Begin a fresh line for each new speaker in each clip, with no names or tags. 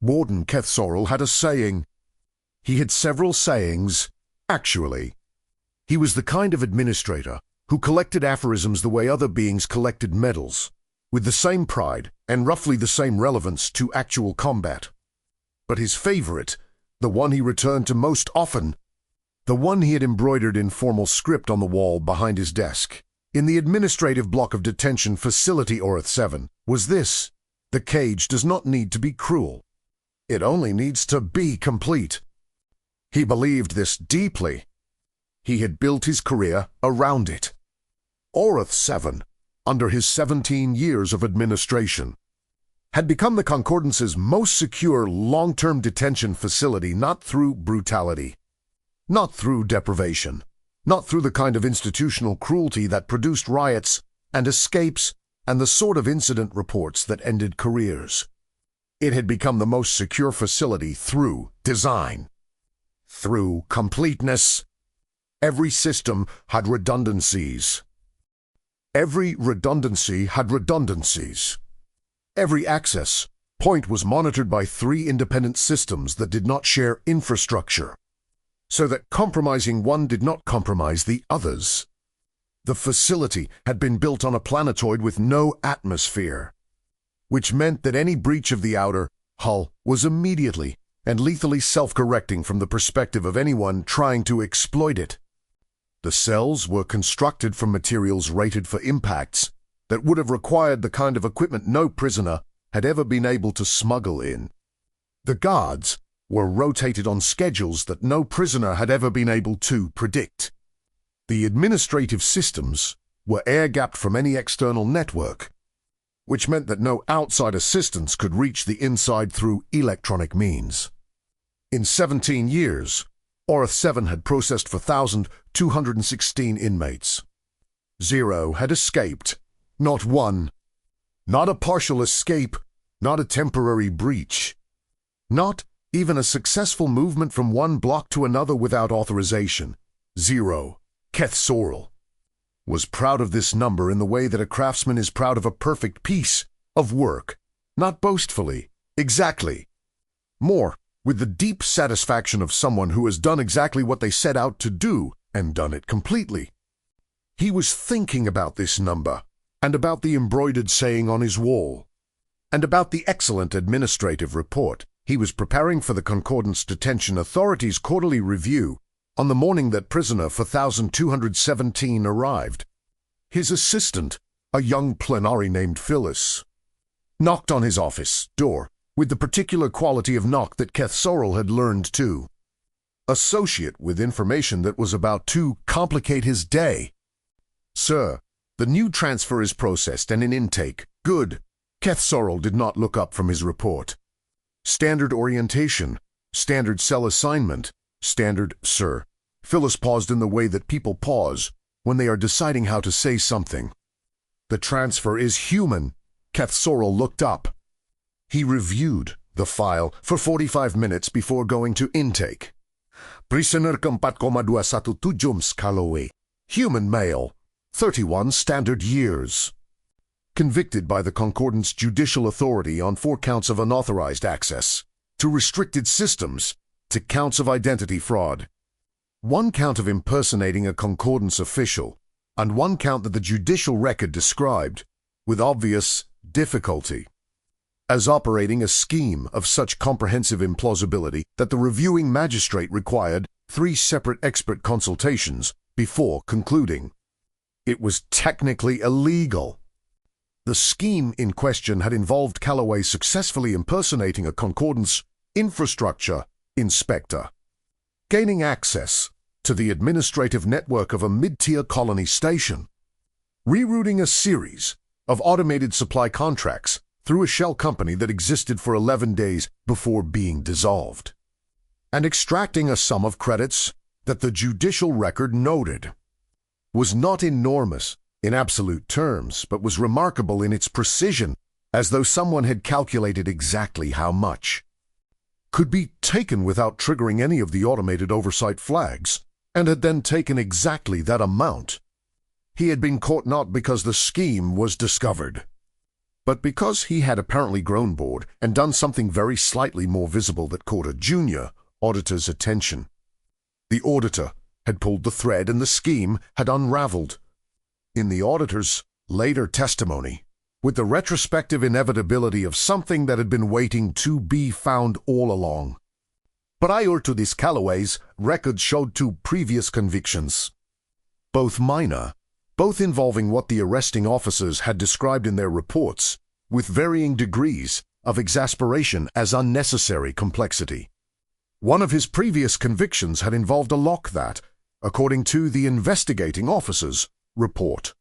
Warden Kethsorrel had a saying. He had several sayings, actually. He was the kind of administrator who collected aphorisms the way other beings collected medals, with the same pride and roughly the same relevance to actual combat. But his favorite, the one he returned to most often, the one he had embroidered in formal script on the wall behind his desk, in the administrative block of detention facility Orth 7, was this: the cage does not need to be cruel. It only needs to be complete. He believed this deeply. He had built his career around it. Orth 7, under his 17 years of administration, had become the Concordance's most secure long-term detention facility, not through brutality, not through deprivation, not through the kind of institutional cruelty that produced riots and escapes and the sort of incident reports that ended careers. It had become the most secure facility through design, through completeness. Every system had redundancies. Every redundancy had redundancies. Every access point was monitored by 3 independent systems that did not share infrastructure, so that compromising one did not compromise the others. The facility had been built on a planetoid with no atmosphere, which meant that any breach of the outer hull was immediately and lethally self-correcting from the perspective of anyone trying to exploit it. The cells were constructed from materials rated for impacts that would have required the kind of equipment no prisoner had ever been able to smuggle in. The guards were rotated on schedules that no prisoner had ever been able to predict. The administrative systems were air-gapped from any external network, which meant that no outside assistance could reach the inside through electronic means. In 17 years, Orth 7 had processed 4,216 inmates. 0 had escaped, not one. Not a partial escape, not a temporary breach. Not even a successful movement from one block to another without authorization. 0, Kethsorrel, was proud of this number in the way that a craftsman is proud of a perfect piece of work, not boastfully, exactly. More, with the deep satisfaction of someone who has done exactly what they set out to do and done it completely. He was thinking about this number, and about the embroidered saying on his wall, and about the excellent administrative report he was preparing for the Concordance Detention Authority's quarterly review on the morning that prisoner 4,217 arrived. His assistant, a young plenary named Phyllis, knocked on his office door with the particular quality of knock that Kethsorrel had learned to associate with information that was about to complicate his day. "Sir, the new transfer is processed and in intake. Good." Kethsorrel did not look up from his report. "Standard orientation, standard cell assignment, standard, sir." Phyllis paused in the way that people pause when they are deciding how to say something. "The transfer is human." Kethsorrel looked up. He reviewed the file for 45 minutes before going to intake. "Prisoner 4,217 jums Calloway. Human male, 31 standard years. Convicted by the Concordance Judicial Authority on 4 counts of unauthorized access to restricted systems, to counts of identity fraud. 1 count of impersonating a Concordance official, and 1 count that the judicial record described, with obvious difficulty, as operating a scheme of such comprehensive implausibility that the reviewing magistrate required 3 separate expert consultations before concluding. It was technically illegal. The scheme in question had involved Calloway successfully impersonating a Concordance infrastructure inspector, gaining access to the administrative network of a mid-tier colony station, rerouting a series of automated supply contracts through a shell company that existed for 11 days before being dissolved, and extracting a sum of credits that the judicial record noted was not enormous in absolute terms, but was remarkable in its precision, as though someone had calculated exactly how much could be taken without triggering any of the automated oversight flags, and had then taken exactly that amount. He had been caught not because the scheme was discovered, But because he had apparently grown bored and done something very slightly more visible that caught a junior auditor's attention. The auditor had pulled the thread and the scheme had unraveled. In the auditor's later testimony, with the retrospective inevitability of something that had been waiting to be found all along. Prior to this, Calloway's record showed two previous convictions, both minor, both involving what the arresting officers had described in their reports, with varying degrees of exasperation as unnecessary complexity. One of his previous convictions had involved a lock that, according to the investigating officer's report,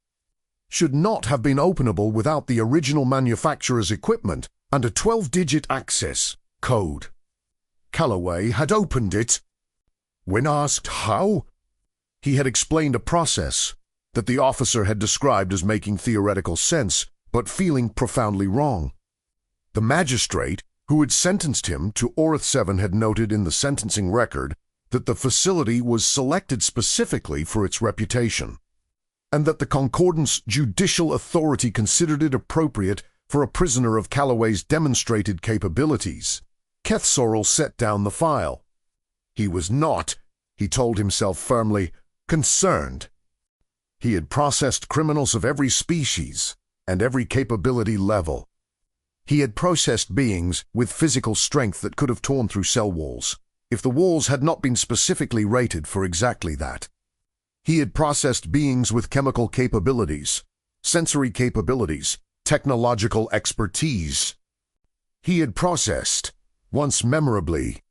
should not have been openable without the original manufacturer's equipment and a 12-digit access code. Calloway had opened it. When asked how, he had explained a process that the officer had described as making theoretical sense, but feeling profoundly wrong. The magistrate who had sentenced him to Orth 7 had noted in the sentencing record that the facility was selected specifically for its reputation, and that the Concordance judicial authority considered it appropriate for a prisoner of Calloway's demonstrated capabilities. Keth Sorrell set down the file. He was not, he told himself firmly, concerned. He had processed criminals of every species and every capability level. He had processed beings with physical strength that could have torn through cell walls, if the walls had not been specifically rated for exactly that. He had processed beings with chemical capabilities, sensory capabilities, technological expertise. He had processed, once memorably,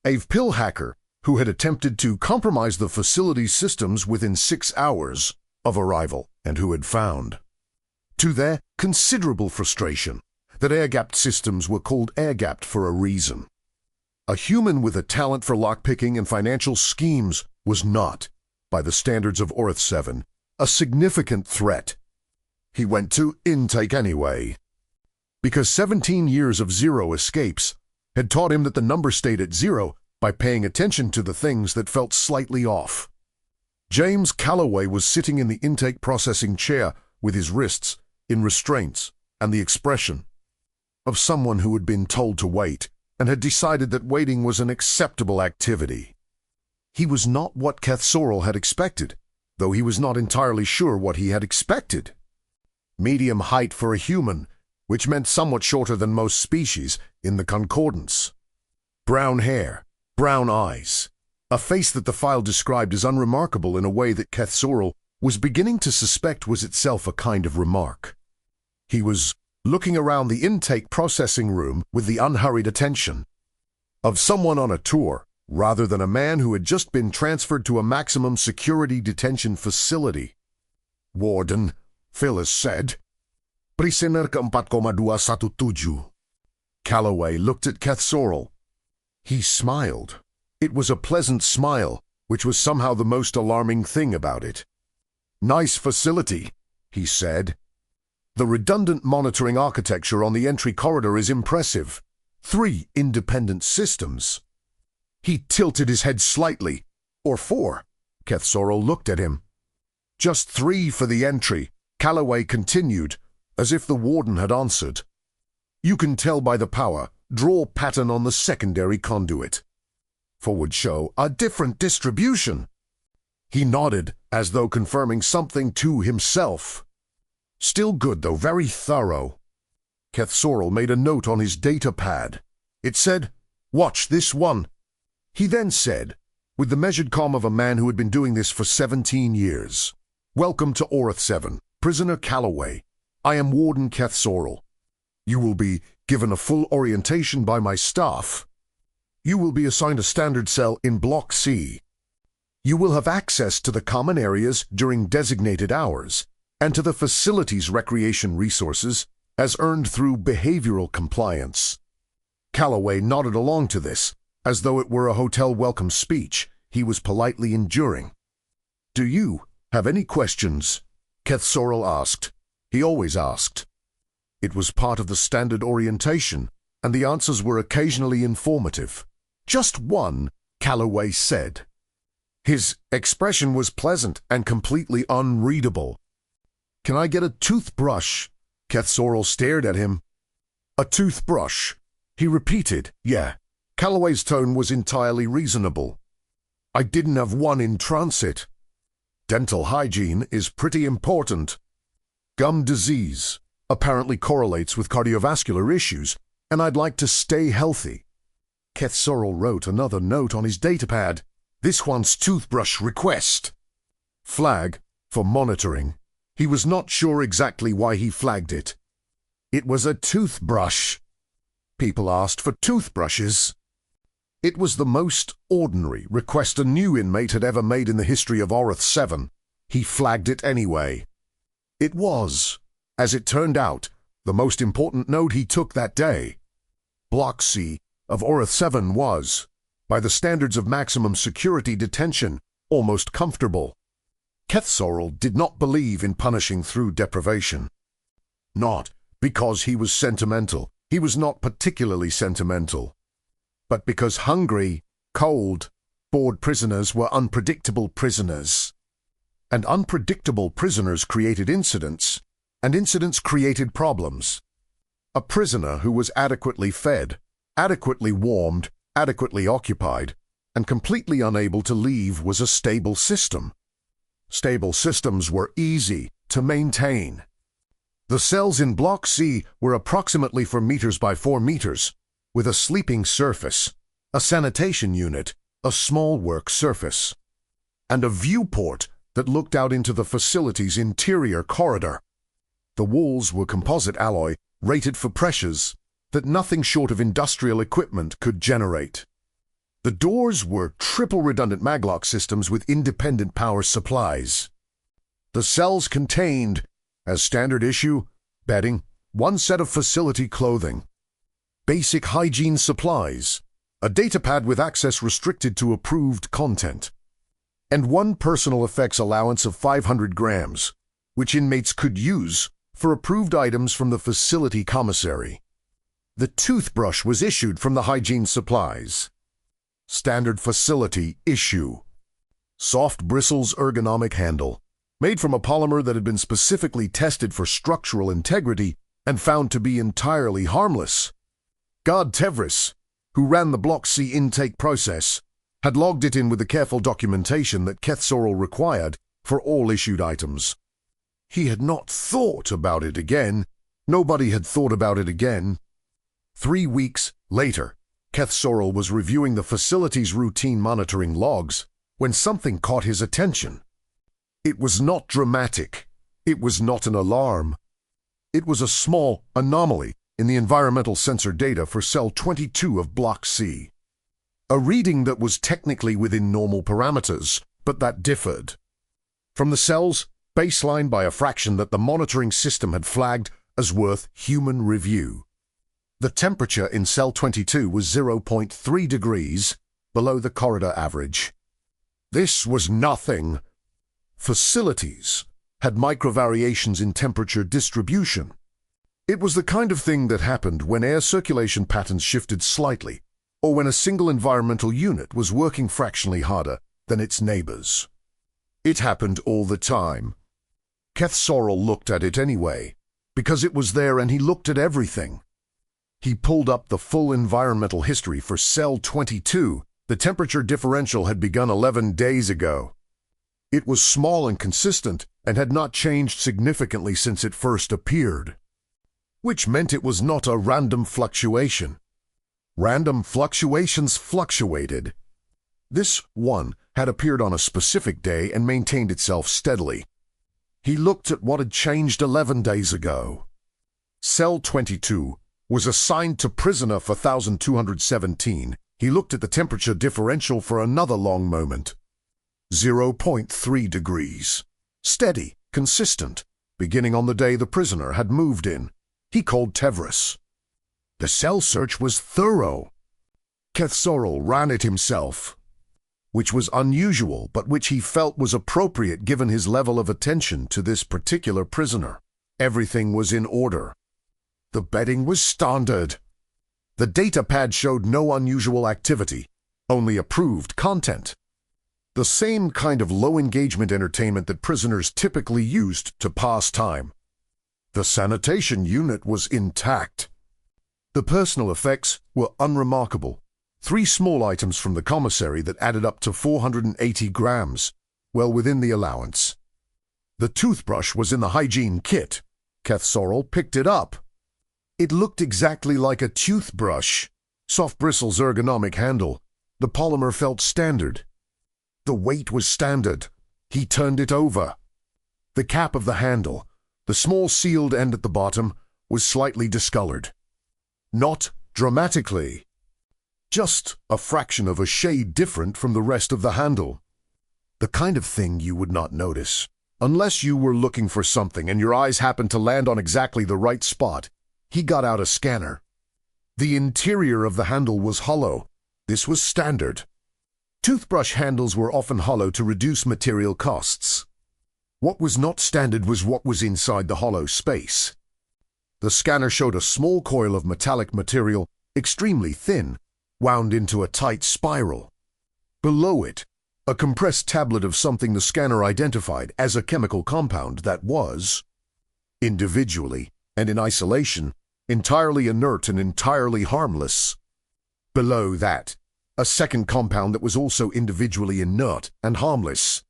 a pill hacker who had attempted to compromise the facility's systems within 6 hours of arrival, and who had found, to their considerable frustration, that air-gapped systems were called air-gapped for a reason. A human with a talent for lockpicking and financial schemes was not, by the standards of Orth 7, a significant threat. He went to intake anyway, because 17 years of zero escapes had taught him that the number stayed at 0 by paying attention to the things that felt slightly off. James Calloway was sitting in the intake processing chair with his wrists in restraints and the expression of someone who had been told to wait and had decided that waiting was an acceptable activity. He was not what Keth Sorrell had expected, though he was not entirely sure what he had expected. Medium height for a human, which meant somewhat shorter than most species in the Concordance. Brown hair, brown eyes, a face that the file described as unremarkable in a way that Keth Sorrell was beginning to suspect was itself a kind of remark. He was looking around the intake processing room with the unhurried attention of someone on a tour, rather than a man who had just been transferred to a maximum security detention facility. Warden, Phyllis said, Prisoner ke-4,217. Calloway looked at Keth Sorrell. He smiled. It was a pleasant smile, which was somehow the most alarming thing about it. Nice facility, he said. The redundant monitoring architecture on the entry corridor is impressive. 3 independent systems. He tilted his head slightly. Or 4. Keth Sorrell looked at him. Just 3 for the entry, Calloway continued, as if the warden had answered. You can tell by the power, draw pattern on the secondary conduit. Forward show a different distribution. He nodded, as though confirming something to himself. Still good, though very thorough. Keth Sorrell made a note on his data pad. It said, watch this one. He then said, with the measured calm of a man who had been doing this for 17 years, Welcome to Orth 7, Prisoner Calloway. I am Warden Keth Sorrell. You will be given a full orientation by my staff. You will be assigned a standard cell in Block C. You will have access to the common areas during designated hours, and to the facility's recreation resources as earned through behavioral compliance. Calloway nodded along to this, as though it were a hotel welcome speech he was politely enduring. Do you have any questions? Keth Sorrell asked. He always asked. It was part of the standard orientation, and the answers were occasionally informative. Just one, Calloway said. His expression was pleasant and completely unreadable. Can I get a toothbrush? Keth Sorrel stared at him. A toothbrush, he repeated. Yeah, Calloway's tone was entirely reasonable. I didn't have one in transit. Dental hygiene is pretty important. Gum disease apparently correlates with cardiovascular issues, and I'd like to stay healthy. Keth Sorrel wrote another note on his datapad. This one's toothbrush request. Flag for monitoring. He was not sure exactly why he flagged it. It was a toothbrush. People asked for toothbrushes. It was the most ordinary request a new inmate had ever made in the history of Orth 7. He flagged it anyway. It was, as it turned out, the most important note he took that day. Block C of Orth 7 was, by the standards of maximum security detention, almost comfortable. Keth Sorrel did not believe in punishing through deprivation. Not because he was sentimental. He was not particularly sentimental. But because hungry, cold, bored prisoners were unpredictable prisoners. And unpredictable prisoners created incidents, and incidents created problems. A prisoner who was adequately fed, adequately warmed, adequately occupied, and completely unable to leave was a stable system. Stable systems were easy to maintain. The cells in Block C were approximately 4 meters by 4 meters, with a sleeping surface, a sanitation unit, a small work surface, and a viewport that looked out into the facility's interior corridor. The walls were composite alloy, rated for pressures that nothing short of industrial equipment could generate. The doors were triple redundant maglock systems with independent power supplies. The cells contained, as standard issue, bedding, 1 set of facility clothing, basic hygiene supplies, a datapad with access restricted to approved content, and 1 personal effects allowance of 500 grams, which inmates could use for approved items from the facility commissary. The toothbrush was issued from the hygiene supplies. Standard facility issue. Soft bristles ergonomic handle, made from a polymer that had been specifically tested for structural integrity and found to be entirely harmless. Guard Tevris, who ran the Block C intake process, had logged it in with the careful documentation that Keth Sorrel required for all issued items. He had not thought about it again. Nobody had thought about it again. 3 weeks later, Keth Sorrel was reviewing the facility's routine monitoring logs when something caught his attention. It was not dramatic. It was not an alarm. It was a small anomaly in the environmental sensor data for cell 22 of Block C. A reading that was technically within normal parameters, but that differed from the cell's baseline by a fraction that the monitoring system had flagged as worth human review. The temperature in cell 22 was 0.3 degrees below the corridor average. This was nothing. Facilities had microvariations in temperature distribution. It was the kind of thing that happened when air circulation patterns shifted slightly, or when a single environmental unit was working fractionally harder than its neighbors. It happened all the time. Keth Sorrel looked at it anyway, because it was there and he looked at everything. He pulled up the full environmental history for cell 22. The temperature differential had begun 11 days ago. It was small and consistent and had not changed significantly since it first appeared, which meant it was not a random fluctuation. Random fluctuations fluctuated. This one had appeared on a specific day and maintained itself steadily. He looked at what had changed 11 days ago. Cell 22 was assigned to prisoner for 1217. He looked at the temperature differential for another long moment. 0.3 degrees. Steady, consistent, beginning on the day the prisoner had moved in. He called Tevris. The cell search was thorough. Keth Sorrel ran it himself, which was unusual but which he felt was appropriate given his level of attention to this particular prisoner. Everything was in order. The bedding was standard. The datapad showed no unusual activity, only approved content. The same kind of low-engagement entertainment that prisoners typically used to pass time. The sanitation unit was intact. The personal effects were unremarkable. 3 small items from the commissary that added up to 480 grams, well within the allowance. The toothbrush was in the hygiene kit. Keth Sorrel picked it up. It looked exactly like a toothbrush. Soft bristles, ergonomic handle. The polymer felt standard. The weight was standard. He turned it over. The cap of the handle, the small sealed end at the bottom, was slightly discolored. Not dramatically. Just a fraction of a shade different from the rest of the handle. The kind of thing you would not notice, unless you were looking for something and your eyes happened to land on exactly the right spot. He got out a scanner. The interior of the handle was hollow. This was standard. Toothbrush handles were often hollow to reduce material costs. What was not standard was what was inside the hollow space. The scanner showed a small coil of metallic material, extremely thin, wound into a tight spiral. Below it, a compressed tablet of something the scanner identified as a chemical compound that was, individually and in isolation, entirely inert and entirely harmless. Below that, a second compound that was also individually inert and harmless.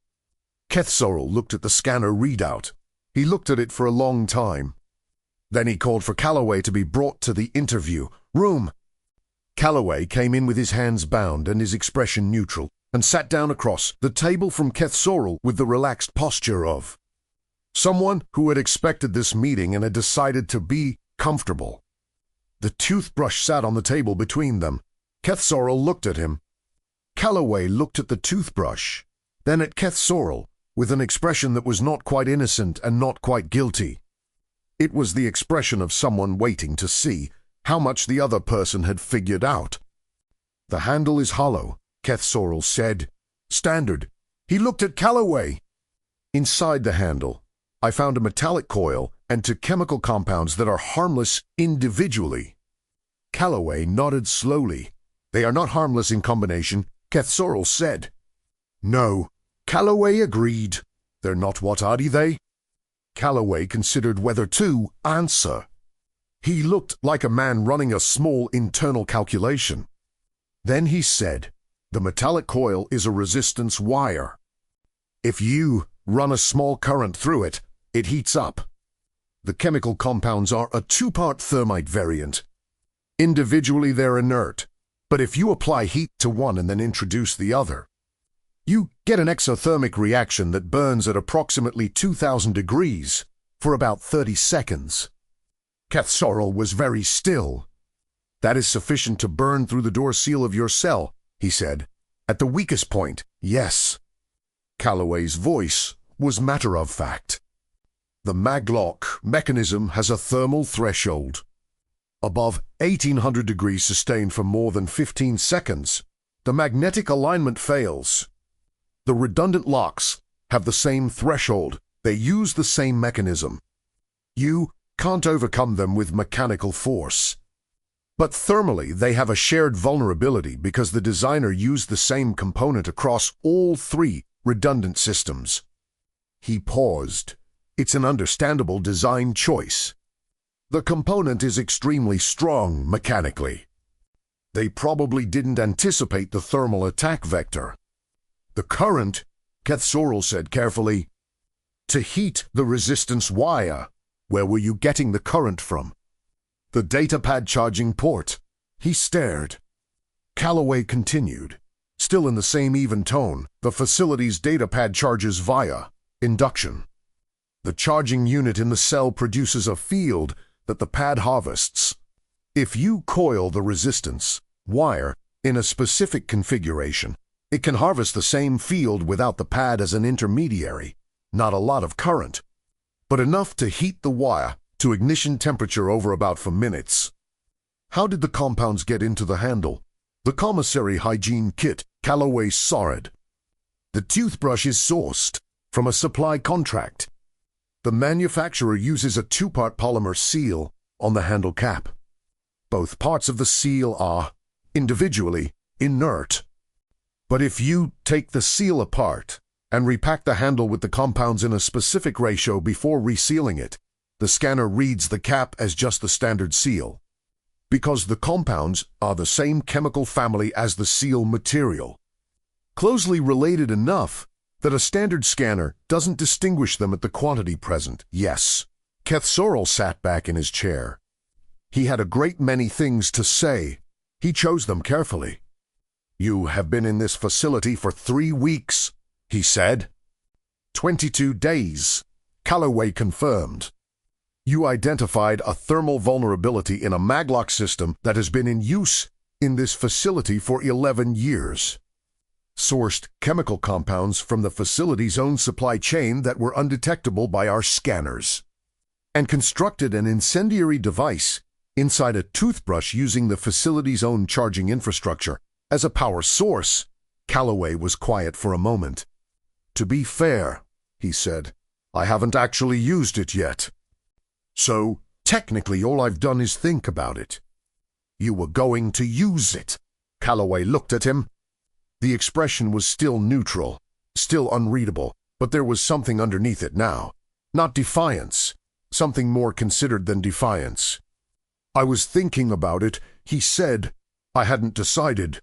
Keth Sorrel looked at the scanner readout. He looked at it for a long time. Then he called for Calloway to be brought to the interview room. Calloway came in with his hands bound and his expression neutral, and sat down across the table from Keth Sorrel with the relaxed posture of someone who had expected this meeting and had decided to be comfortable. The toothbrush sat on the table between them. Keth Sorrel looked at him. Calloway looked at the toothbrush, then at Keth Sorrel, with an expression that was not quite innocent and not quite guilty. It was the expression of someone waiting to see how much the other person had figured out. "The handle is hollow," Keth Sorrel said. "Standard." He looked at Calloway. "Inside the handle, I found a metallic coil and 2 chemical compounds that are harmless individually." Calloway nodded slowly. "They are not harmless in combination," Keth Sorrel said. "No." Calloway agreed. "They're not what are they?" Calloway considered whether to answer. He looked like a man running a small internal calculation. Then he said, "The metallic coil is a resistance wire. If you run a small current through it, it heats up. The chemical compounds are a 2-part thermite variant. Individually they're inert, but if you apply heat to one and then introduce the other, you get an exothermic reaction that burns at approximately 2,000 degrees for about 30 seconds. Keth Sorrel was very still. "That is sufficient to burn through the door seal of your cell," he said. "At the weakest point, yes." Calloway's voice was matter-of-fact. "The maglock mechanism has a thermal threshold. Above 1800 degrees sustained for more than 15 seconds, the magnetic alignment fails. The redundant locks have the same threshold. They use the same mechanism. You can't overcome them with mechanical force. But thermally, they have a shared vulnerability because the designer used the same component across all 3 redundant systems." He paused. "It's an understandable design choice. The component is extremely strong mechanically. They probably didn't anticipate the thermal attack vector. The current," Keth Sorrel said carefully, "to heat the resistance wire. Where were you getting the current from?" "The datapad charging port." He stared. Calloway continued, still in the same even tone. "The facility's datapad charges via induction. The charging unit in the cell produces a field that the pad harvests. If you coil the resistance wire in a specific configuration, it can harvest the same field without the pad as an intermediary. Not a lot of current, but enough to heat the wire to ignition temperature over about 4 minutes. How did the compounds get into the handle?" "The commissary hygiene kit," Calloway said. "The toothbrush is sourced from a supply contract. The manufacturer uses a 2-part polymer seal on the handle cap. Both parts of the seal are, individually, inert. But if you take the seal apart and repack the handle with the compounds in a specific ratio before resealing it, The scanner reads the cap as just the standard seal, because the compounds are the same chemical family as the seal material, closely related enough that a standard scanner doesn't distinguish them at the quantity present. Yes, Kethsorel sat back in his chair. He had a great many things to say. He chose them carefully. "You have been in this facility for 3 weeks," he said. 22 days, Calloway confirmed. "You identified a thermal vulnerability in a maglock system that has been in use in this facility for 11 years. Sourced chemical compounds from the facility's own supply chain that were undetectable by our scanners. And constructed an incendiary device inside a toothbrush using the facility's own charging infrastructure as a power source." Calloway was quiet for a moment. "To be fair," he said, "I haven't actually used it yet. So, technically all I've done is think about it." "You were going to use it." Calloway looked at him. The expression was still neutral, still unreadable, but there was something underneath it now. Not defiance, something more considered than defiance. "I was thinking about it," he said. "I hadn't decided."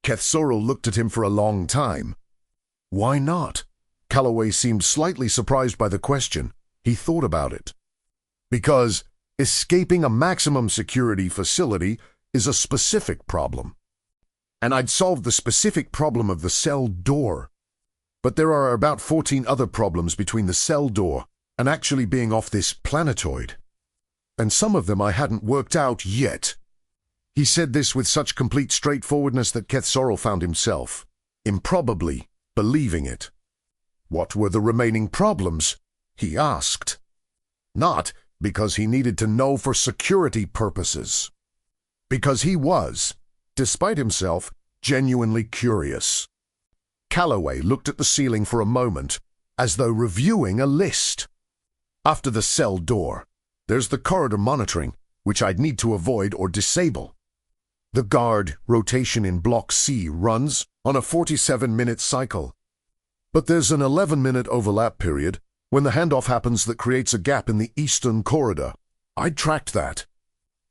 Kethsorel looked at him for a long time. "Why not?" Calloway seemed slightly surprised by the question. He thought about it. "Because escaping a maximum security facility is a specific problem. And I'd solved the specific problem of the cell door. But there are about 14 other problems between the cell door and actually being off this planetoid. And some of them I hadn't worked out yet." He said this with such complete straightforwardness that Kethsorel found himself improbably believing it. "What were the remaining problems?" he asked. Not because he needed to know for security purposes. Because he was, despite himself, genuinely curious. Calloway looked at the ceiling for a moment, as though reviewing a list. "After the cell door, there's the corridor monitoring, which I'd need to avoid or disable. The guard rotation in Block C runs on a 47-minute cycle. But there's an 11-minute overlap period when the handoff happens that creates a gap in the eastern corridor. I tracked that."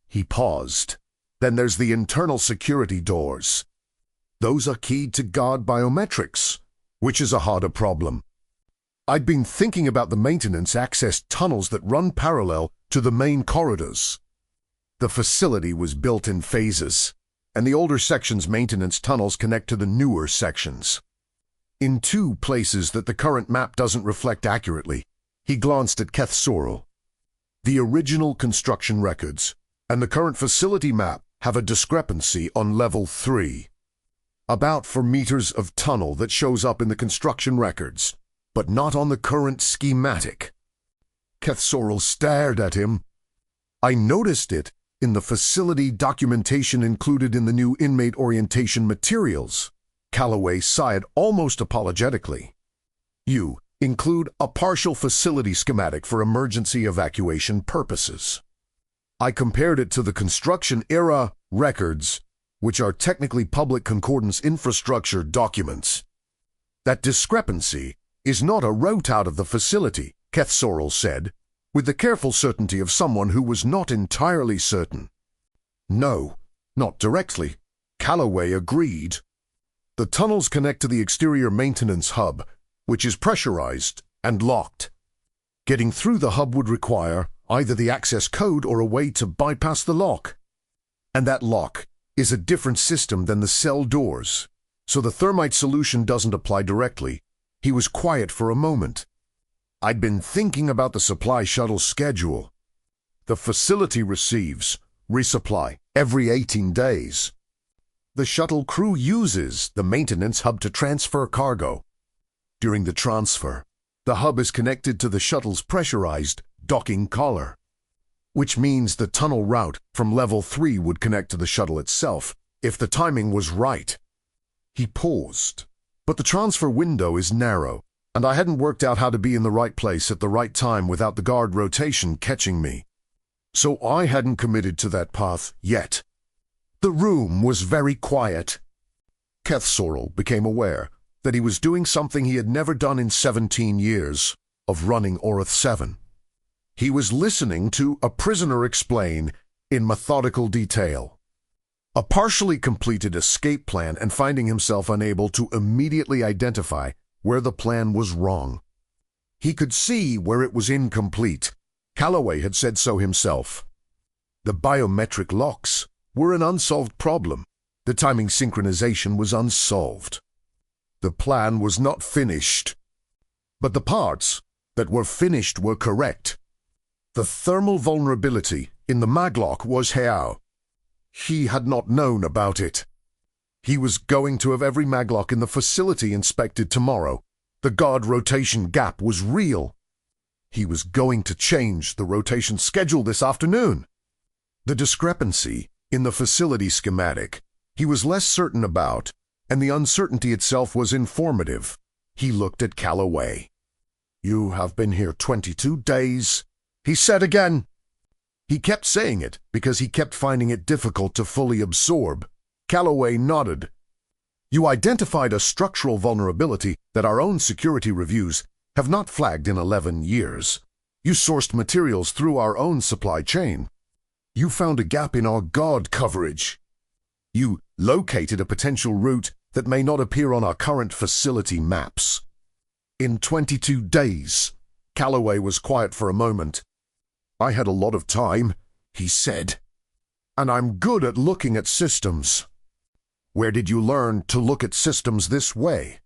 He paused. "Then there's the internal security doors. Those are keyed to guard biometrics, which is a harder problem. I'd been thinking about the maintenance access tunnels that run parallel to the main corridors. The facility was built in phases, and the older sections' maintenance tunnels connect to the newer sections. In 2 places that the current map doesn't reflect accurately." He glanced at Kethsorel. "The original construction records and the current facility map have a discrepancy on level 3. About 4 meters of tunnel that shows up in the construction records, but not on the current schematic." Kethsorel stared at him. "I noticed it in the facility documentation included in the new inmate orientation materials." Calloway sighed almost apologetically. "You include a partial facility schematic for emergency evacuation purposes. I compared it to the construction era records, which are technically public concordance infrastructure documents. That discrepancy is not a route out of the facility," Kethsorel said, with the careful certainty of someone who was not entirely certain. "No, not directly," Calloway agreed. "The tunnels connect to the exterior maintenance hub, which is pressurized and locked. Getting through the hub would require either the access code or a way to bypass the lock. And that lock is a different system than the cell doors, so the thermite solution doesn't apply directly." He was quiet for a moment. "I'd been thinking about the supply shuttle schedule. The facility receives resupply every 18 days. The shuttle crew uses the maintenance hub to transfer cargo. During the transfer, the hub is connected to the shuttle's pressurized docking collar, which means the tunnel route from level 3 would connect to the shuttle itself, if the timing was right." He paused. "But the transfer window is narrow, and I hadn't worked out how to be in the right place at the right time without the guard rotation catching me. So I hadn't committed to that path yet." The room was very quiet. Kethsorel became aware that he was doing something he had never done in 17 years of running Orith 7. He was listening to a prisoner explain in methodical detail a partially completed escape plan and finding himself unable to immediately identify where the plan was wrong. He could see where it was incomplete. Calloway had said so himself. The biometric locks were an unsolved problem. The timing synchronization was unsolved. The plan was not finished. But the parts that were finished were correct. The thermal vulnerability in the maglock was Heao. He had not known about it. He was going to have every maglock in the facility inspected tomorrow. The guard rotation gap was real. He was going to change the rotation schedule this afternoon. The discrepancy in the facility schematic he was less certain about, and the uncertainty itself was informative. He looked at Calloway. "You have been here 22 days," he said again. He kept saying it because he kept finding it difficult to fully absorb. Calloway nodded. "You identified a structural vulnerability that our own security reviews have not flagged in 11 years. You sourced materials through our own supply chain. You found a gap in our guard coverage. You located a potential route that may not appear on our current facility maps." In 22 days, Calloway was quiet for a moment. "I had a lot of time," he said, "and I'm good at looking at systems." "Where did you learn to look at systems this way?"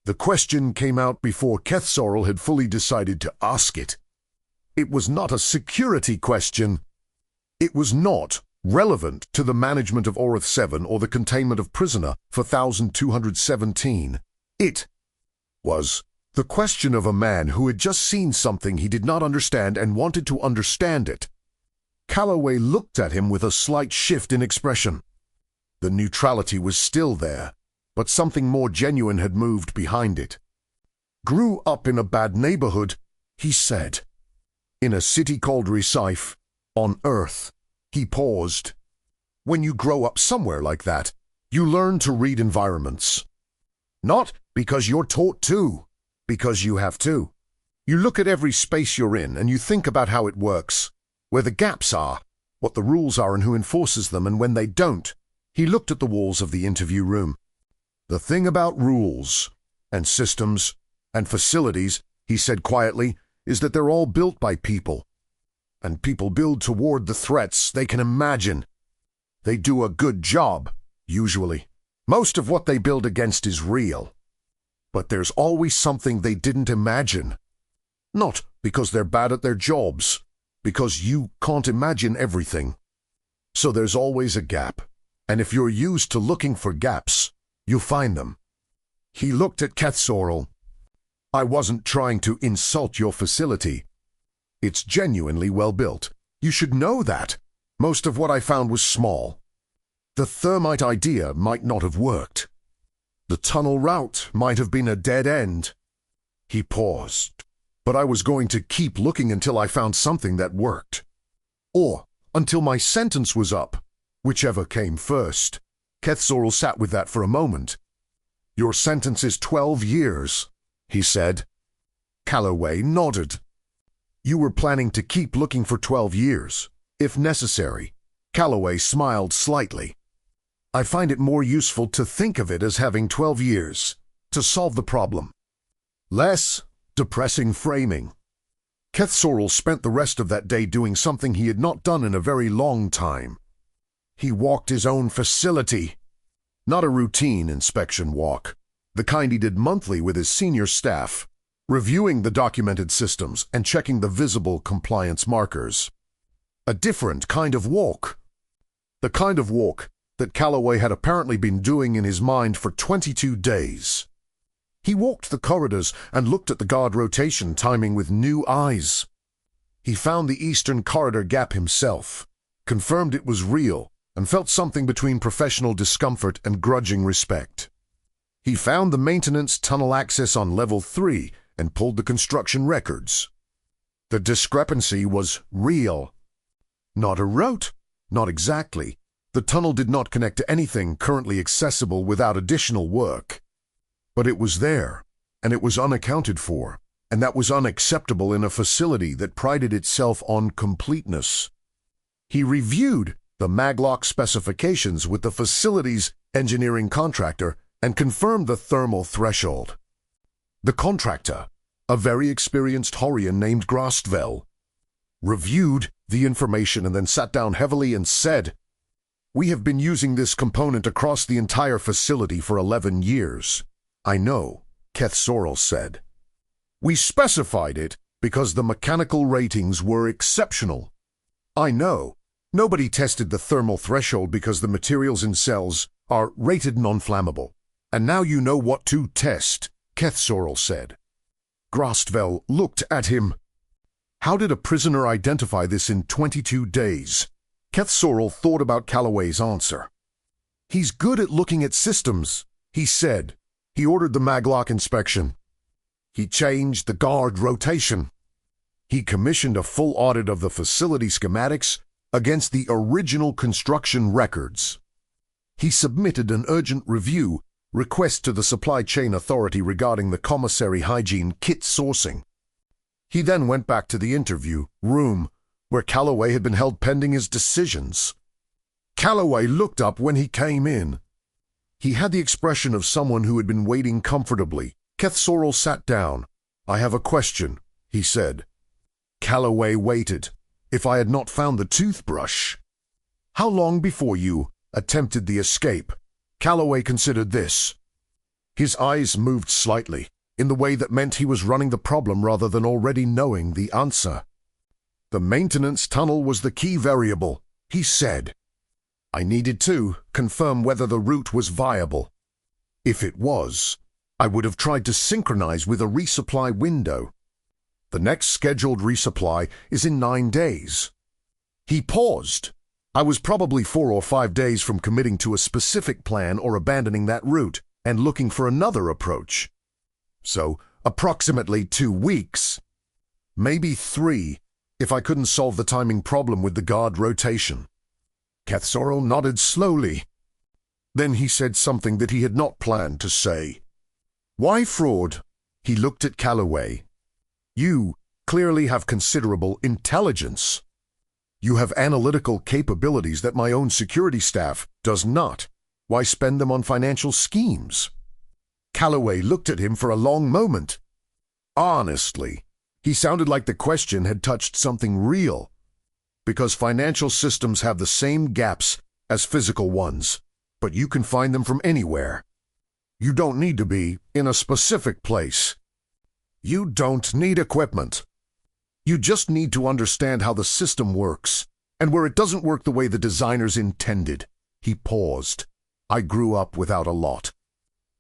The question came out before Kethsorel had fully decided to ask it. It was not a security question. It was not relevant to the management of Orith 7 or the containment of prisoner for 1217. It was the question of a man who had just seen something he did not understand and wanted to understand it. Calloway looked at him with a slight shift in expression. The neutrality was still there, but something more genuine had moved behind it. "Grew up in a bad neighborhood," he said. "In a city called Recife, on Earth." He paused. "When you grow up somewhere like that, you learn to read environments. Not because you're taught to, because you have to. You look at every space you're in and you think about how it works, where the gaps are, what the rules are and who enforces them, and when they don't." He looked at the walls of the interview room. "The thing about rules and systems and facilities," he said quietly, "is that they're all built by people. And people build toward the threats they can imagine. They do a good job, usually. Most of what they build against is real. But there's always something they didn't imagine. Not because they're bad at their jobs, because you can't imagine everything. So there's always a gap, and if you're used to looking for gaps, you find them." He looked at Kethsorel. "I wasn't trying to insult your facility. It's genuinely well built. You should know that. Most of what I found was small. The thermite idea might not have worked. The tunnel route might have been a dead end." He paused. "But I was going to keep looking until I found something that worked. Or until my sentence was up, whichever came first." Kethsorel sat with that for a moment. "Your sentence is 12 years, he said. Calloway nodded. "You were planning to keep looking for 12 years, if necessary." Calloway smiled slightly. "I find it more useful to think of it as having 12 years to solve the problem. Less depressing framing." Kethsorel spent the rest of that day doing something he had not done in a very long time. He walked his own facility. Not a routine inspection walk, the kind he did monthly with his senior staff, reviewing the documented systems and checking the visible compliance markers. A different kind of walk. The kind of walk that Calloway had apparently been doing in his mind for 22 days. He walked the corridors and looked at the guard rotation timing with new eyes. He found the eastern corridor gap himself, confirmed it was real, and felt something between professional discomfort and grudging respect. He found the maintenance tunnel access on level 3 and pulled the construction records. The discrepancy was real. Not a route, not exactly. The tunnel did not connect to anything currently accessible without additional work. But it was there, and it was unaccounted for, and that was unacceptable in a facility that prided itself on completeness. He reviewed the maglock specifications with the facility's engineering contractor and confirmed the thermal threshold. The contractor, a very experienced Horian named Grostvel, reviewed the information and then sat down heavily and said, "We have been using this component across the entire facility for 11 years. I know," Keth Sorrel said. "We specified it because the mechanical ratings were exceptional. I know. Nobody tested the thermal threshold because the materials in cells are rated non-flammable. And now you know what to test," Keth Sorrel said. Grostvel looked at him. How did a prisoner identify this in 22 days? Keth Sorrel thought about Calloway's answer. "He's good at looking at systems," he said. He ordered the maglock inspection. He changed the guard rotation. He commissioned a full audit of the facility schematics against the original construction records. He submitted an urgent review request to the supply chain authority regarding the commissary hygiene kit sourcing. He then went back to the interview room where Calloway had been held pending his decisions. Calloway looked up when he came in. He had the expression of someone who had been waiting comfortably. Keth Sorrel sat down. "I have a question," he said. Calloway waited. "If I had not found the toothbrush." "How long before you attempted the escape?" Calloway considered this. His eyes moved slightly, in the way that meant he was running the problem rather than already knowing the answer. "The maintenance tunnel was the key variable," he said. "I needed to confirm whether the route was viable. If it was, I would have tried to synchronize with a resupply window. The next scheduled resupply is in 9 days. He paused. "I was probably 4 or 5 days from committing to a specific plan or abandoning that route and looking for another approach. So, approximately 2 weeks. Maybe 3, if I couldn't solve the timing problem with the guard rotation." Keth Sorrel nodded slowly. Then he said something that he had not planned to say. "Why fraud?" He looked at Calloway. "You clearly have considerable intelligence. You have analytical capabilities that my own security staff does not. Why spend them on financial schemes?" Calloway looked at him for a long moment. Honestly, he sounded like the question had touched something real. Because financial systems have the same gaps as physical ones, but you can find them from anywhere. You don't need to be in a specific place. You don't need equipment. You just need to understand how the system works, and where it doesn't work the way the designers intended. He paused. "I grew up without a lot.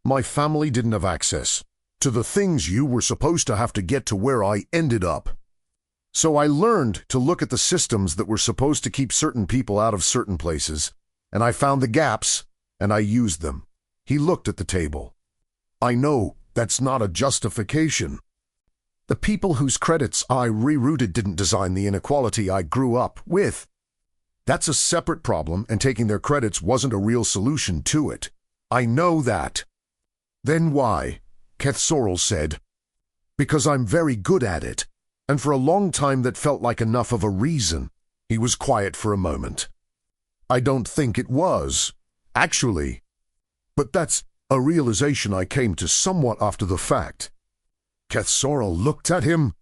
My family didn't have access to the things you were supposed to have to get to where I ended up. So I learned to look at the systems that were supposed to keep certain people out of certain places, and I found the gaps, and I used them." He looked at the table. "I know that's not a justification. The people whose credits I rerouted didn't design the inequality I grew up with. That's a separate problem, and taking their credits wasn't a real solution to it. I know that." "Then why?" Keth Sorrel said. "Because I'm very good at it, and for a long time that felt like enough of a reason." He was quiet for a moment. "I don't think it was, actually. But that's a realization I came to somewhat after the fact." Keth Sorrel looked at him.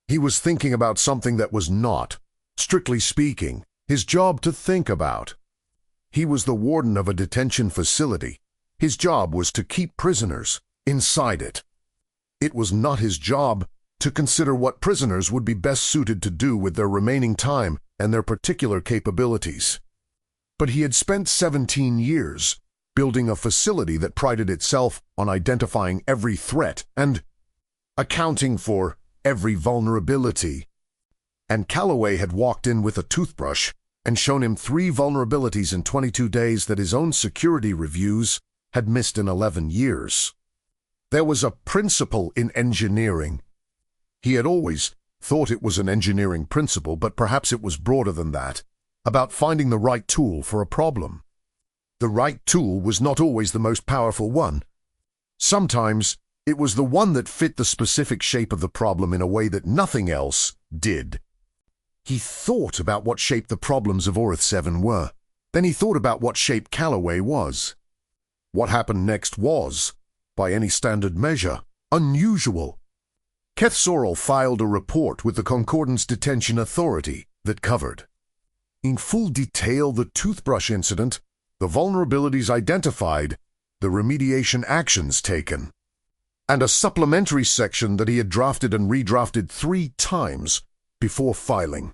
He was thinking about something that was not, strictly speaking, his job to think about. He was the warden of a detention facility. His job was to keep prisoners inside it. It was not his job to consider what prisoners would be best suited to do with their remaining time and their particular capabilities. But he had spent 17 years building a facility that prided itself on identifying every threat and accounting for every vulnerability. And Calloway had walked in with a toothbrush and shown him 3 vulnerabilities in 22 days that his own security reviews had missed in 11 years. There was a principle in engineering. He had always thought it was an engineering principle, but perhaps it was broader than that, about finding the right tool for a problem. The right tool was not always the most powerful one. Sometimes It was the one that fit the specific shape of the problem in a way that nothing else did. He thought about what shape the problems of Orth 7 were. Then he thought about what shape Calloway was. What happened next was, by any standard measure, unusual. Keth Sorrell filed a report with the Concordance Detention Authority that covered, in full detail, the Toothbrush incident, the vulnerabilities identified, the remediation actions taken, and a supplementary section that he had drafted and redrafted 3 times before filing.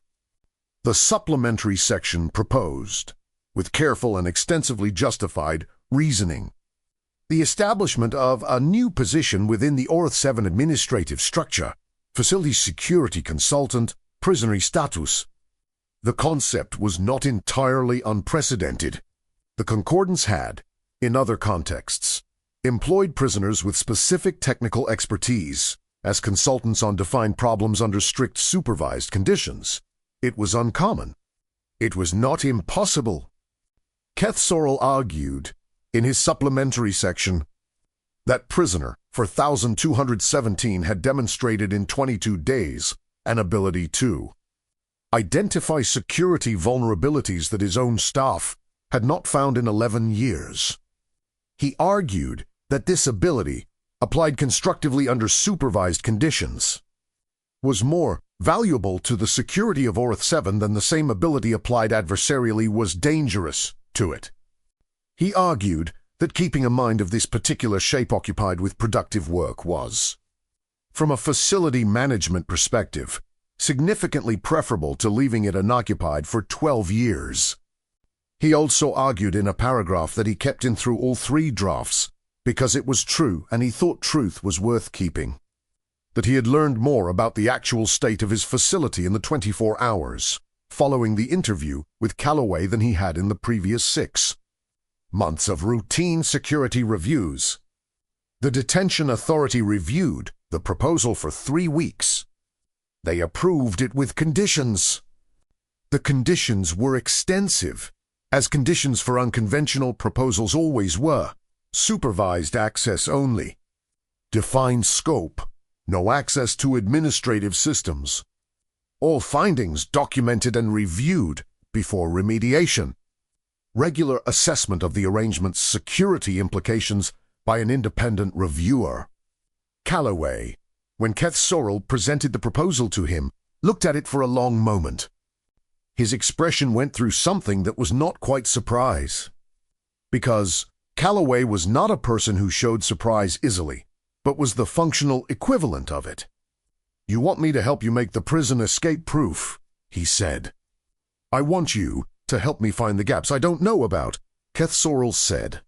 The supplementary section proposed, with careful and extensively justified reasoning, the establishment of a new position within the Orth 7 administrative structure, facility security consultant, prisoner status. The concept was not entirely unprecedented. The Concordance had, in other contexts, employed prisoners with specific technical expertise as consultants on defined problems under strict supervised conditions. It was uncommon. It was not impossible. Keth Sorrell argued, in his supplementary section, that prisoner for 1217 had demonstrated in 22 days an ability to identify security vulnerabilities that his own staff had not found in 11 years. He argued that this ability, applied constructively under supervised conditions, was more valuable to the security of Orth 7 than the same ability applied adversarially was dangerous to it. He argued that keeping a mind of this particular shape occupied with productive work was, from a facility management perspective, significantly preferable to leaving it unoccupied for 12 years. He also argued in a paragraph that he kept in through all 3 drafts because it was true and he thought truth was worth keeping, that he had learned more about the actual state of his facility in the 24 hours following the interview with Calloway than he had in the previous 6 months of routine security reviews. The detention authority reviewed the proposal for 3 weeks. They approved it with conditions. The conditions were extensive, as conditions for unconventional proposals always were. Supervised access only. Defined scope. No access to administrative systems. All findings documented and reviewed before remediation. Regular assessment of the arrangement's security implications by an independent reviewer. Calloway, when Keth Sorrell presented the proposal to him, looked at it for a long moment. His expression went through something that was not quite surprise. Because Calloway was not a person who showed surprise easily, but was the functional equivalent of it. "You want me to help you make the prison escape-proof," he said. "I want you to help me find the gaps I don't know about," Keth Sorrell said.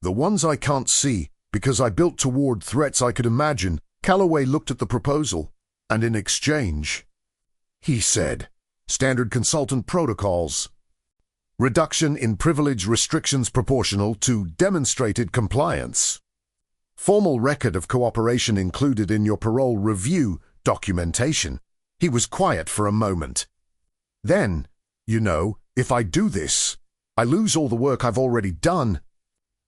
"The ones I can't see, because I built toward threats I could imagine." Calloway looked at the proposal, and in exchange, he said, "Standard consultant protocols. Reduction in privilege restrictions proportional to demonstrated compliance. Formal record of cooperation included in your parole review documentation." He was quiet for a moment. "Then, you know, if I do this, I lose all the work I've already done.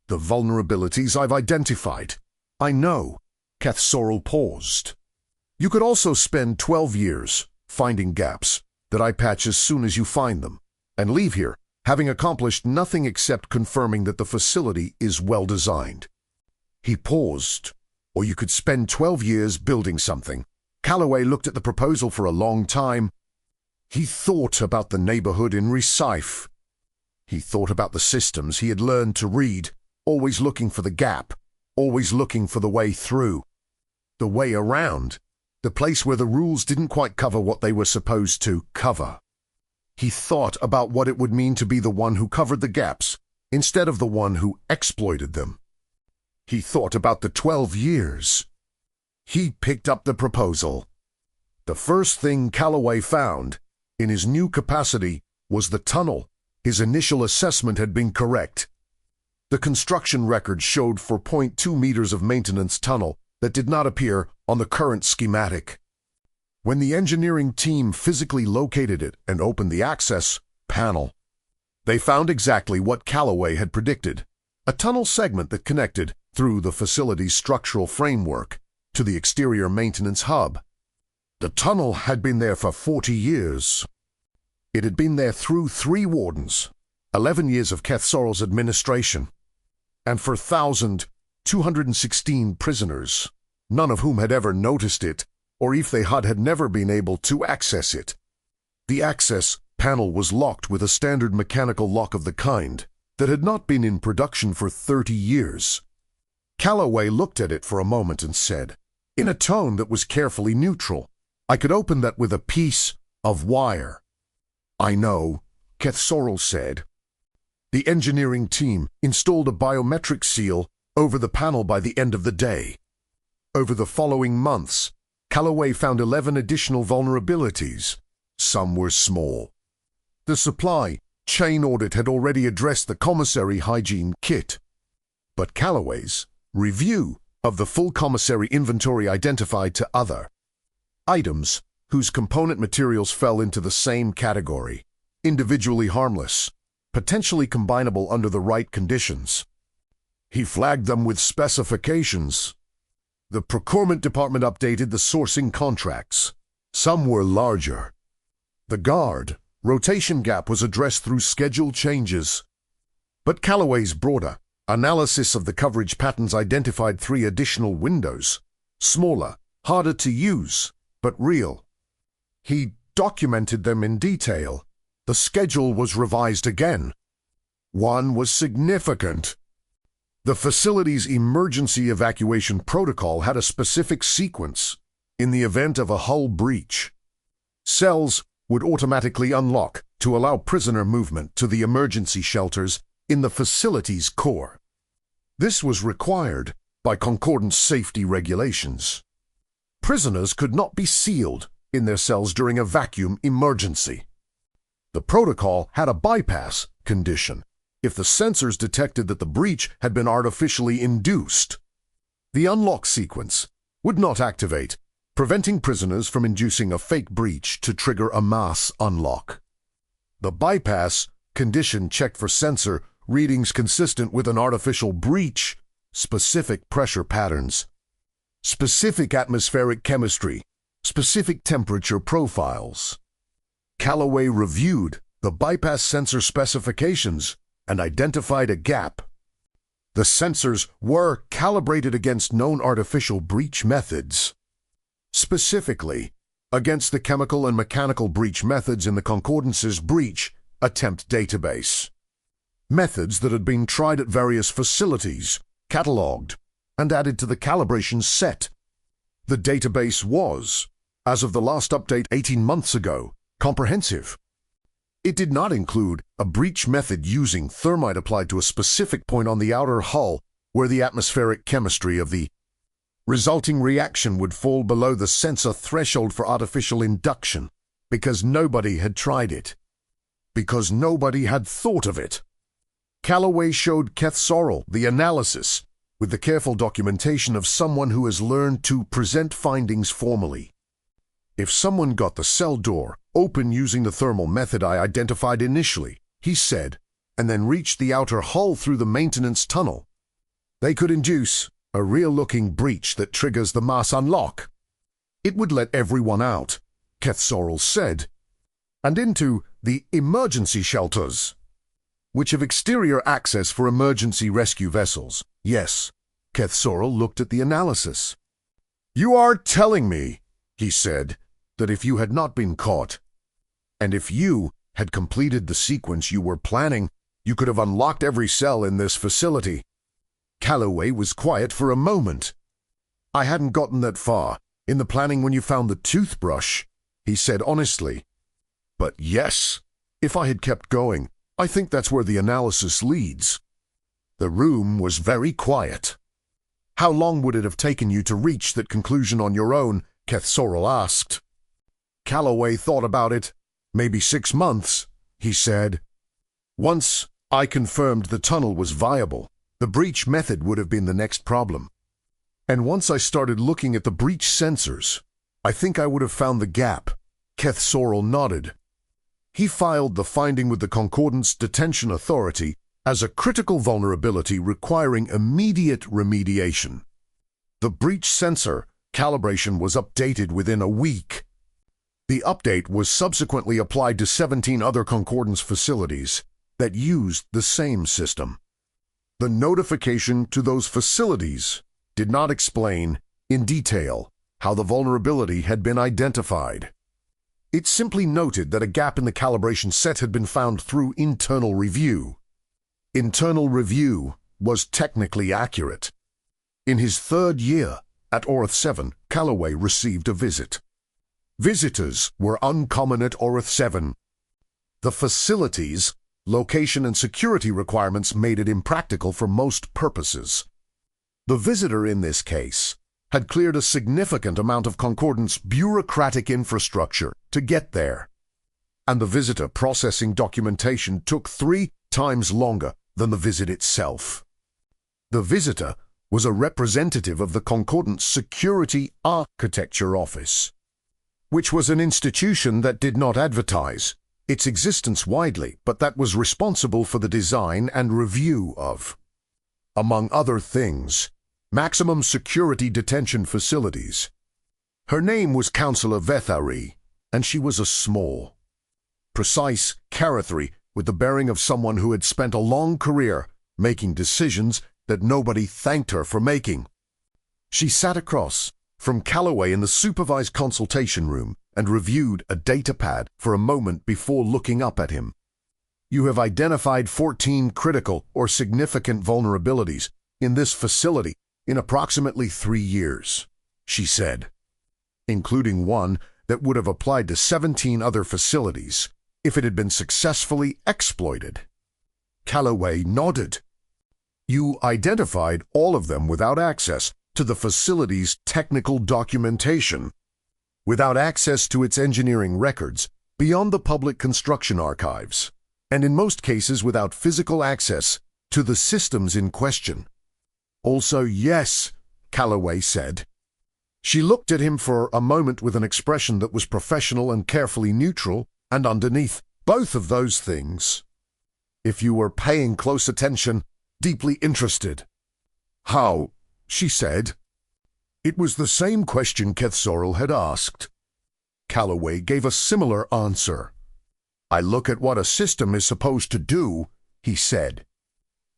The vulnerabilities I've identified. I know." Keth Sorrell paused. "You could also spend 12 years finding gaps that I patch as soon as you find them, and leave here having accomplished nothing except confirming that the facility is well designed." He paused. "Or you could spend 12 years building something." Calloway looked at the proposal for a long time. He thought about the neighborhood in Recife. He thought about the systems he had learned to read, always looking for the gap, always looking for the way through. The way around, the place where the rules didn't quite cover what they were supposed to cover. He thought about what it would mean to be the one who covered the gaps instead of the one who exploited them. He thought about the 12 years. He picked up the proposal. The first thing Calloway found, in his new capacity, was the tunnel. His initial assessment had been correct. The construction record showed 4.2 meters of maintenance tunnel that did not appear on the current schematic. When the engineering team physically located it and opened the access panel, they found exactly what Calloway had predicted, a tunnel segment that connected through the facility's structural framework to the exterior maintenance hub. The tunnel had been there for 40 years. It had been there through 3 wardens, 11 years of Keth Sorrel's administration, and for 1,216 prisoners, none of whom had ever noticed it, or if they had never been able to access it. The access panel was locked with a standard mechanical lock of the kind that had not been in production for 30 years. Calloway looked at it for a moment and said, in a tone that was carefully neutral, "I could open that with a piece of wire." "I know," Keth Sorrel said. The engineering team installed a biometric seal over the panel by the end of the day. Over the following months, Calloway found 11 additional vulnerabilities. Some were small. The supply chain audit had already addressed the commissary hygiene kit, but Calloway's review of the full commissary inventory identified to other items whose component materials fell into the same category, individually harmless, potentially combinable under the right conditions. He flagged them with specifications. The procurement department updated the sourcing contracts. Some were larger. The guard rotation gap was addressed through schedule changes. But Calloway's broader analysis of the coverage patterns identified 3 additional windows, smaller, harder to use, but real. He documented them in detail. The schedule was revised again. One was significant. The facility's emergency evacuation protocol had a specific sequence in the event of a hull breach. Cells would automatically unlock to allow prisoner movement to the emergency shelters in the facility's core. This was required by concordant safety regulations. Prisoners could not be sealed in their cells during a vacuum emergency. The protocol had a bypass condition if the sensors detected that the breach had been artificially induced. The unlock sequence would not activate, preventing prisoners from inducing a fake breach to trigger a mass unlock. The bypass condition checked for sensor readings consistent with an artificial breach, specific pressure patterns, specific atmospheric chemistry, specific temperature profiles. Calloway reviewed the bypass sensor specifications and identified a gap. The sensors were calibrated against known artificial breach methods, specifically against the chemical and mechanical breach methods in the Concordance's breach attempt database. Methods that had been tried at various facilities, catalogued, and added to the calibration set. The database was, as of the last update 18 months ago, comprehensive. It did not include a breach method using thermite applied to a specific point on the outer hull where the atmospheric chemistry of the resulting reaction would fall below the sensor threshold for artificial induction, because nobody had tried it. Because nobody had thought of it. Calloway showed Keth Sorrel the analysis with the careful documentation of someone who has learned to present findings formally. If someone got the cell door open using the thermal method I identified initially, he said, and then reached the outer hull through the maintenance tunnel, they could induce a real-looking breach that triggers the mass unlock. It would let everyone out, Keth Sorrel said, and into the emergency shelters, which have exterior access for emergency rescue vessels. Yes, Keth Sorrel looked at the analysis. You are telling me, he said, that if you had not been caught, and if you had completed the sequence you were planning, you could have unlocked every cell in this facility. Calloway was quiet for a moment. I hadn't gotten that far in the planning when you found the toothbrush, he said honestly. But yes, if I had kept going, I think that's where the analysis leads. The room was very quiet. How long would it have taken you to reach that conclusion on your own? Keth Sorrel asked. Calloway thought about it. Maybe 6 months, he said. Once I confirmed the tunnel was viable, the breach method would have been the next problem. And once I started looking at the breach sensors, I think I would have found the gap. Keth Sorrel nodded. He filed the finding with the Concordance Detention Authority as a critical vulnerability requiring immediate remediation. The breach sensor calibration was updated within a week. The update was subsequently applied to 17 other Concordance facilities that used the same system. The notification to those facilities did not explain in detail how the vulnerability had been identified. It simply noted that a gap in the calibration set had been found through internal review. Internal review was technically accurate. In his third year at Orth 7, Calloway received a visit. Visitors were uncommon at Orth 7. The facility's location and security requirements made it impractical for most purposes. The visitor in this case had cleared a significant amount of Concordance bureaucratic infrastructure to get there, and the visitor processing documentation took 3 times longer than the visit itself. The visitor was a representative of the Concordance Security Architecture Office, which was an institution that did not advertise its existence widely, but that was responsible for the design and review of, among other things, maximum security detention facilities. Her name was Councillor Vethari, and she was a small, precise Carathri with the bearing of someone who had spent a long career making decisions that nobody thanked her for making. She sat across from Calloway in the supervised consultation room and reviewed a datapad for a moment before looking up at him. "You have identified 14 critical or significant vulnerabilities in this facility in approximately 3 years," she said, including one that would have applied to 17 other facilities if it had been successfully exploited. Calloway nodded. "You identified all of them without access to the facility's technical documentation, without access to its engineering records beyond the public construction archives, and in most cases without physical access to the systems in question." "Also, yes," Calloway said. She looked at him for a moment with an expression that was professional and carefully neutral, and underneath both of those things, if you were paying close attention, deeply interested. "How?" she said. It was the same question Kethzoril had asked. Calloway gave a similar answer. "I look at what a system is supposed to do," he said.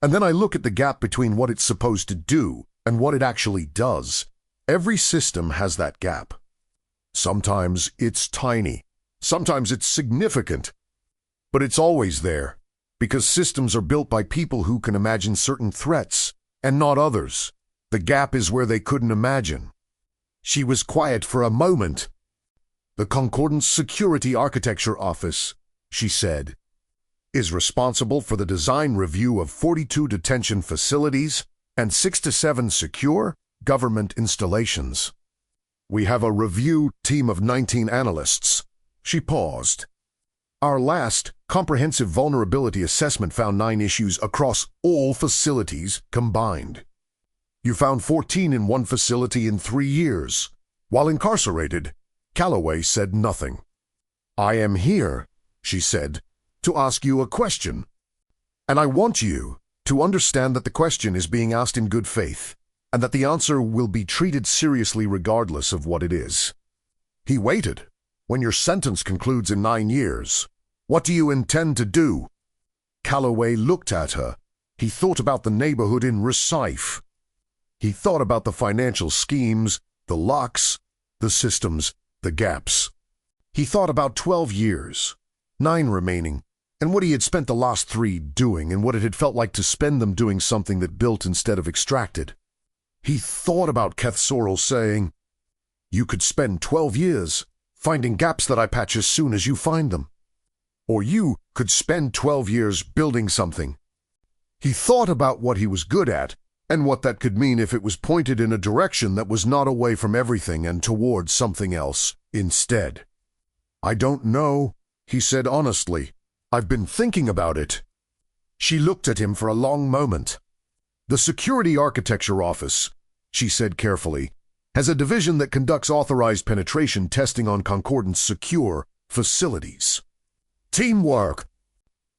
"And then I look at the gap between what it's supposed to do and what it actually does. Every system has that gap. Sometimes it's tiny, sometimes it's significant, but it's always there, because systems are built by people who can imagine certain threats and not others. The gap is where they couldn't imagine." She was quiet for a moment. "The Concordance Security Architecture Office," she said, "is responsible for the design review of 42 detention facilities and 6 to 7 secure government installations. We have a review team of 19 analysts." She paused. "Our last comprehensive vulnerability assessment found 9 issues across all facilities combined. You found 14 in one facility in 3 years. While incarcerated, Calloway said nothing. "I am here," she said, "to ask you a question. And I want you to understand that the question is being asked in good faith, and that the answer will be treated seriously regardless of what it is." He waited. "When your sentence concludes in 9 years, what do you intend to do?" Calloway looked at her. He thought about the neighborhood in Recife. He thought about the financial schemes, the locks, the systems, the gaps. He thought about 12 years, 9 remaining, and what he had spent the last 3 doing, and what it had felt like to spend them doing something that built instead of extracted. He thought about Kethzoril saying, "You could spend 12 years finding gaps that I patch as soon as you find them. Or you could spend 12 years building something." He thought about what he was good at, and what that could mean if it was pointed in a direction that was not away from everything and towards something else instead. "I don't know," he said honestly. "I've been thinking about it." She looked at him for a long moment. "The Security Architecture Office," she said carefully, "has a division that conducts authorized penetration testing on Concordance secure facilities. Teamwork.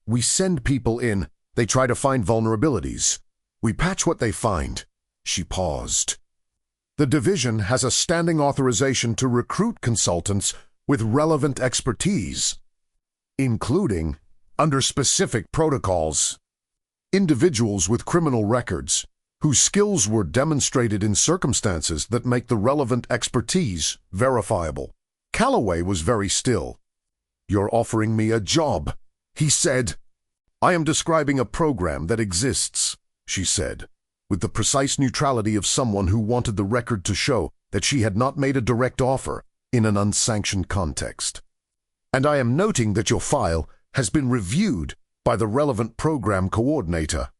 We send people in They try to find vulnerabilities. We patch what they find." She paused. "The division has a standing authorization to recruit consultants with relevant expertise, including, under specific protocols, individuals with criminal records whose skills were demonstrated in circumstances that make the relevant expertise verifiable." Calloway was very still. "You're offering me a job," he said. "I am describing a program that exists," she said, with the precise neutrality of someone who wanted the record to show that she had not made a direct offer in an unsanctioned context. "And I am noting that your file has been reviewed by the relevant program coordinator,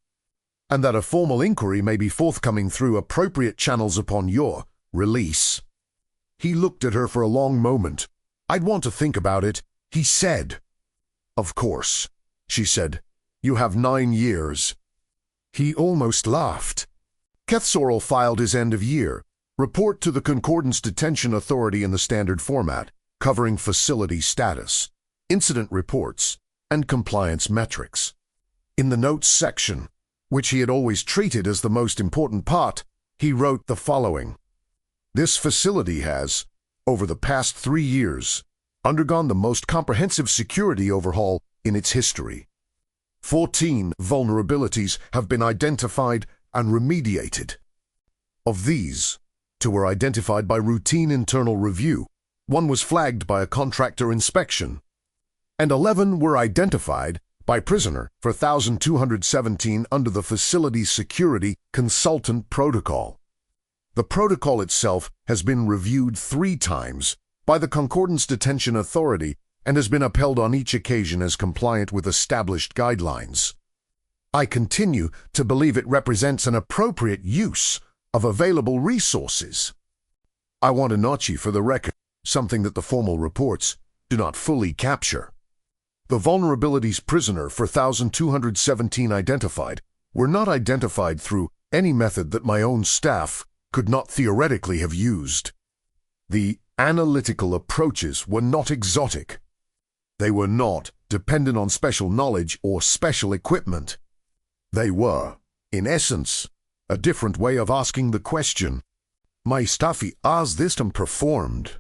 and that a formal inquiry may be forthcoming through appropriate channels upon your release." He looked at her for a long moment. "I'd want to think about it," he said. "Of course," she said. "You have 9 years. He almost laughed. Kethsorel filed his end-of-year report to the Concordance Detention Authority in the standard format, covering facility status, incident reports, and compliance metrics. In the notes section, which he had always treated as the most important part, he wrote the following: "This facility has, over the past 3 years, undergone the most comprehensive security overhaul in its history. 14 vulnerabilities have been identified and remediated. Of these, 2 were identified by routine internal review, 1 was flagged by a contractor inspection, and 11 were identified by prisoner for 1217 under the Facility Security Consultant Protocol. The protocol itself has been reviewed 3 times by the Concordance Detention Authority and has been upheld on each occasion as compliant with established guidelines. I continue to believe it represents an appropriate use of available resources. I want a notch for the record, something that the formal reports do not fully capture. The vulnerabilities prisoner for 1217 identified were not identified through any method that my own staff could not theoretically have used. The analytical approaches were not exotic. They were not dependent on special knowledge or special equipment. They were, in essence, a different way of asking the question. My staffy as this system performed.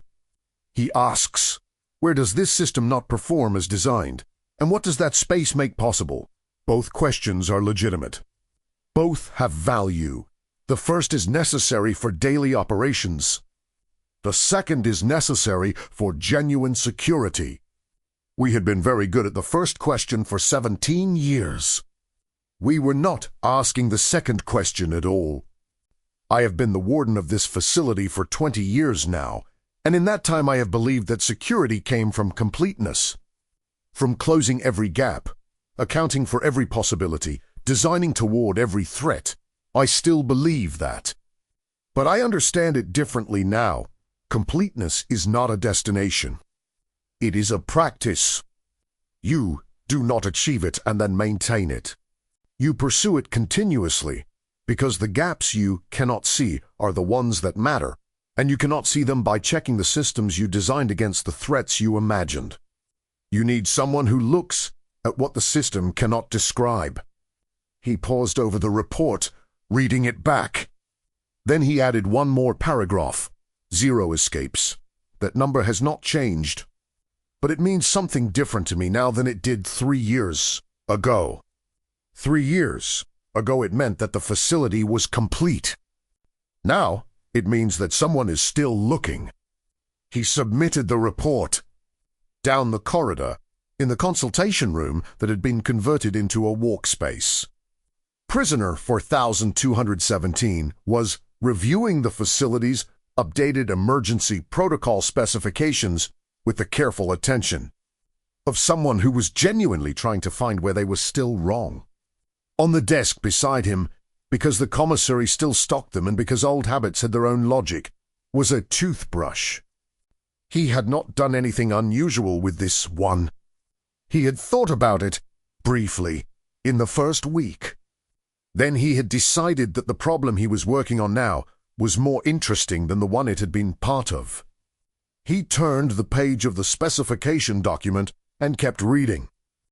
He asks, where does this system not perform as designed, and what does that space make possible? Both questions are legitimate. Both have value. The first is necessary for daily operations. The second is necessary for genuine security. We had been very good at the first question for 17 years. We were not asking the second question at all. I have been the warden of this facility for 20 years now, and in that time I have believed that security came from completeness, from closing every gap, accounting for every possibility, designing toward every threat. I still believe that. But I understand it differently now. Completeness is not a destination. It is a practice. You do not achieve it and then maintain it. You pursue it continuously, because the gaps you cannot see are the ones that matter, and you cannot see them by checking the systems you designed against the threats you imagined. You need someone who looks at what the system cannot describe. He paused over the report, reading it back. Then he added one more paragraph. 0 escapes. That number has not changed. But it means something different to me now than it did 3 years ago. 3 years ago it meant that the facility was complete. Now it means that someone is still looking. He submitted the report. Down the corridor, in the consultation room that had been converted into a walk space. Prisoner for 1217 was reviewing the facility's updated emergency protocol specifications with the careful attention of someone who was genuinely trying to find where they were still wrong. On the desk beside him, because the commissary still stocked them and because old habits had their own logic, was a toothbrush. He had not done anything unusual with this one. He had thought about it, briefly, in the first week. Then he had decided that the problem he was working on now was more interesting than the one it had been part of. He turned the page of the specification document and kept reading.